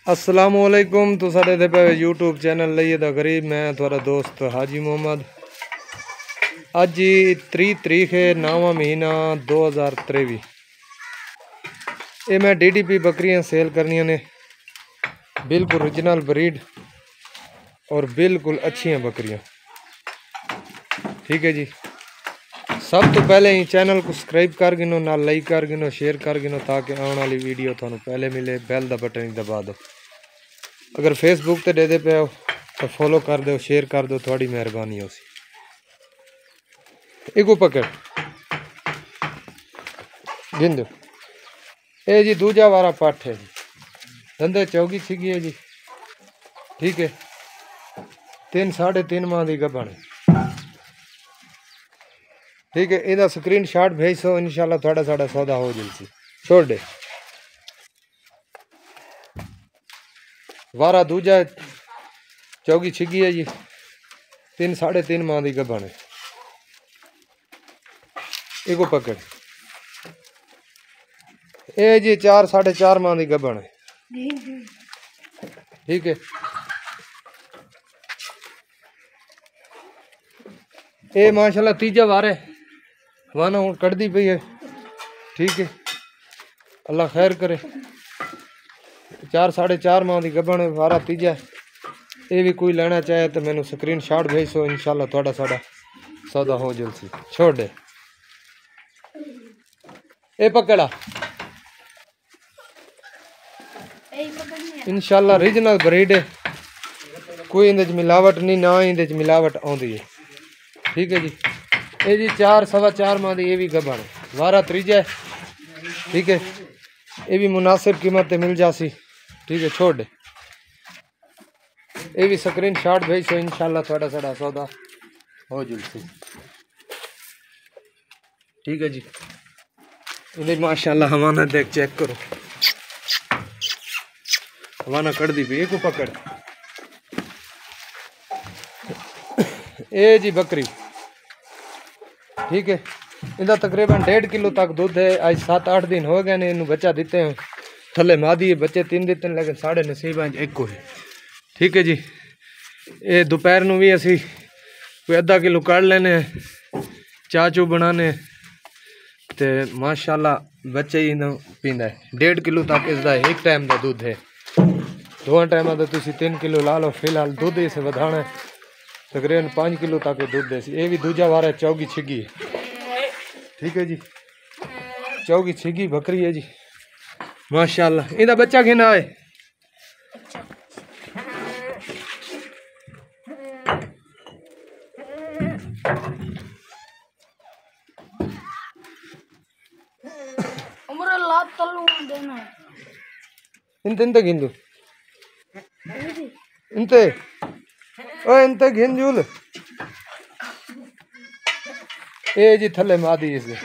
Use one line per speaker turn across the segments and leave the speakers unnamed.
असलामुअलैकुम। तुसा देखते पे यूट्यूब चैनल लइए दा गरीब। मैं थोड़ा दोस्त हाजी मोहम्मद। अज 30 तरीक है 9वां महीना 2023। ये मैं DDP बकरियां सेल करनियां ने, बिल्कुल ओरिजिनल ब्रीड और बिल्कुल अच्छियां बकरियां। ठीक है जी। सब तो पहले ही चैनल को सब्सक्राइब कर गिनो, ना लाइक कर गिनो, शेयर कर गिनो, ताकि आने वाली वीडियो थानू पहले मिले। बैल दा बटन दबा दो। अगर फेसबुक ते दे पे हो तो फॉलो कर दो, शेयर कर दो, थोड़ी मेहरबानी हो सी। इको पकड़ गिन दो। ये जी दूजा वारा पट है जी, धंधे चौगी छिगी है जी। ठीक है, 3 साढ़े 3 माह की गबन है। ठीक है, इहदा स्क्रीन शॉट भेज सो, इंशाल्लाह थोड़ा साड़ा सौदा हो जल्दी। छोड़ दे। वारा दूजा चौगी छिगी है जी, 3 साढ़े 3 माह की गबन है। इको पकड़। ये जी 4 साढ़े 4 माह की गबन है। ठीक है, ये माशाल्लाह तीजा वार है, वाना हूँ कटदी पई है। ठीक है, अल्लाह खैर करे। 4 साढ़े 4 माह की गबन है, वारा तीजा है। ये भी कोई लेना चाहे तो मैंने स्क्रीन शॉट भेज सो, इंशाल्लाह थोड़ा साड़ा सौदा हो जल्दी। छोड़ दे। ये पकड़ा इंशाल्लाह ओरिजिनल ब्रीड है, कोई इंदे मिलावट नहीं, ना इंदे मिलावट आउंदी है। ठीक है जी। ये जी 4 सवा 4 माह की ये भी गबन है, वारा त्रीजा है। ठीक है, ये भी मुनासिब कीमत पे मिल जासी। ठीक है, छोड़ दे। ये भी स्क्रीन शॉट भेज सो, इंशाल्लाह थोड़ा साड़ा सौदा हो जल्दी। ठीक है जी। इन्हें माशाल्लाह हवाना देख चेक करो, हवाना कट दी भी। को पकड़। ये जी बकरी। ठीक है, इनका तकरीबन 1.5 किलो तक दूध है। आज 7-8 दिन हो गए ने इन्हें बच्चा दिते हैं। थले मादी है, बच्चे 3 दिते हैं, लेकिन साढ़े नसीब एक को है। ठीक है जी। ये दोपहर में भी असी कोई आधा किलो काट लेने, चाह चू बनाने ते माशाल्लाह बच्चे ही पींदा है। 1.5 किलो तक इसका एक टाइम का दूध है। 2 टाइम का तुम 3 किलो ला लो। फिलहाल दूध इसे बढ़ाना है, तकरीबन 5 किलो तक दूध दे। ये भी दूजा वार है, चौगी छिगी है। ठीक है जी, चौगी छिगी बकरी है जी माशाल्लाह। इनका बच्चा कितना है? इंते गिंदू इंते ओ इंते गिंजूल। ये जी थले मादी इसे।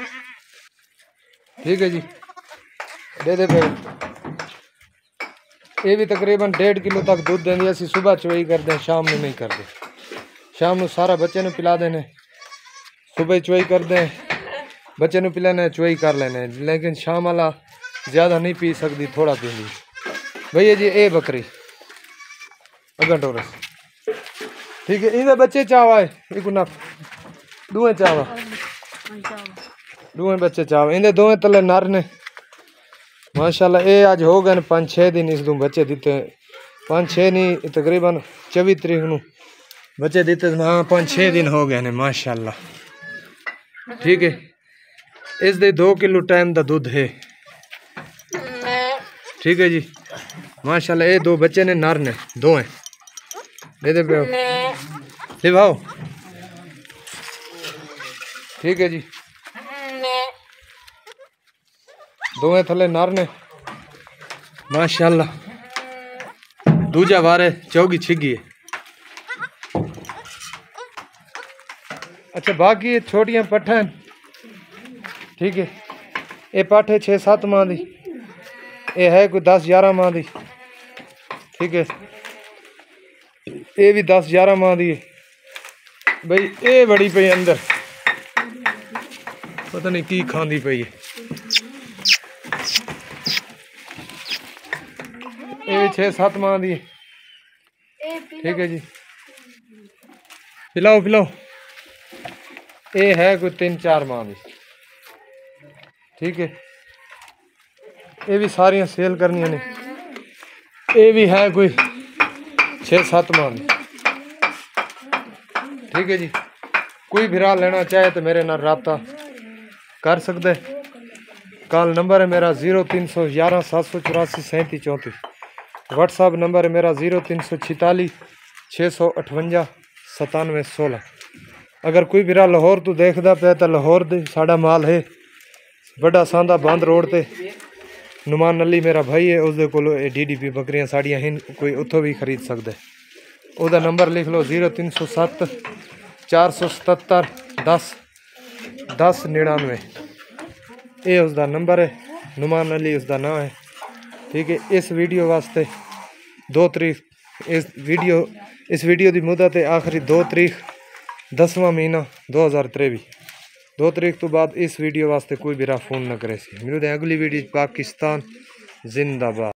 ठीक है जी, दे दे पे। ये भी तकरीबन 1.5 किलो तक दूध देंगे। असं सुबह चुवाई करते हैं, शाम में नहीं करते। शाम में सारा बच्चे ने पिला देने, सुबह चुवाई करते हैं, बच्चे ने पिलाने, चुवाई कर लेने। लेकिन शाम वाला ज़्यादा नहीं पी सकती, थोड़ा पींदी। भैया जी ये बकरी अगर टोरस। ठीक है, इधर बच्चे चावा है, एक दुए चावा, दुए बच्चे चावा। इन्हें दोवें तले नर ने माशाल्लाह। ये आज हो गए 5-6 दिन इस बच्चे दिते। 5-6 नहीं, तकरीबन 24 तरीक को बच्चे दिते। हाँ, 5-6 दिन हो गए ने माशाल्लाह। ठीक है, इस दे 2 किलो टाइम का दूध है। ठीक है जी माशाल्लाह। ये 2 बच्चे ने नर ने, दो हैं। दे दे पे ले भाओ। ठीक है जी, दोवें थले नर ने माशाल्लाह। दूजा वार है, चौगी छिगी है। अच्छा, बाकी ये छोटियां पट्ठा। ठीक है, ये पट्ठ है 6-7 माह की, ये है कोई 10-11 माह की। ठीक है, ये भी 10-11 माह की है। भाई ये बड़ी पई अंदर, पता नहीं की खांदी पई है। ये 6-7 माह दी। ठीक है जी, पिलाओ पिलाओ। ये है कोई 3-4 माह दी। ठीक है, ये भी सारियां सेल करनी ने। ये भी है कोई 6-7 माह दी। ठीक है जी, कोई भिरा लेना चाहे तो मेरे नाल राब्ता कर सकते। कॉल नंबर है मेरा 0311 784 3734। व्हाट्सअप नंबर है मेरा 0346 658 9716। अगर कोई भिरा लाहौर तो देखता पे तो लाहौर दे साड़ा माल है बड़ा सांदा बंद रोड ते नुमान अली मेरा भाई है, उसके कोलो DDP बकरियां साड़ियां हैं, कोई उतो भी खरीद सकते। उसका नंबर लिख लो 0307 477 10 10 99। ये उसका नंबर है, नुमान अली उसका नाम है। ठीक है, इस वीडियो वास्ते 2 तारीख इस वीडियो की मुद्दत है आखिरी 2 तारीख 10वां महीना 2023। 2 तारीख तो बाद इस वीडियो वास्ते कोई भी फ़ोन न करे। मिलते हैं अगली वीडियो। पाकिस्तान जिंदाबाद।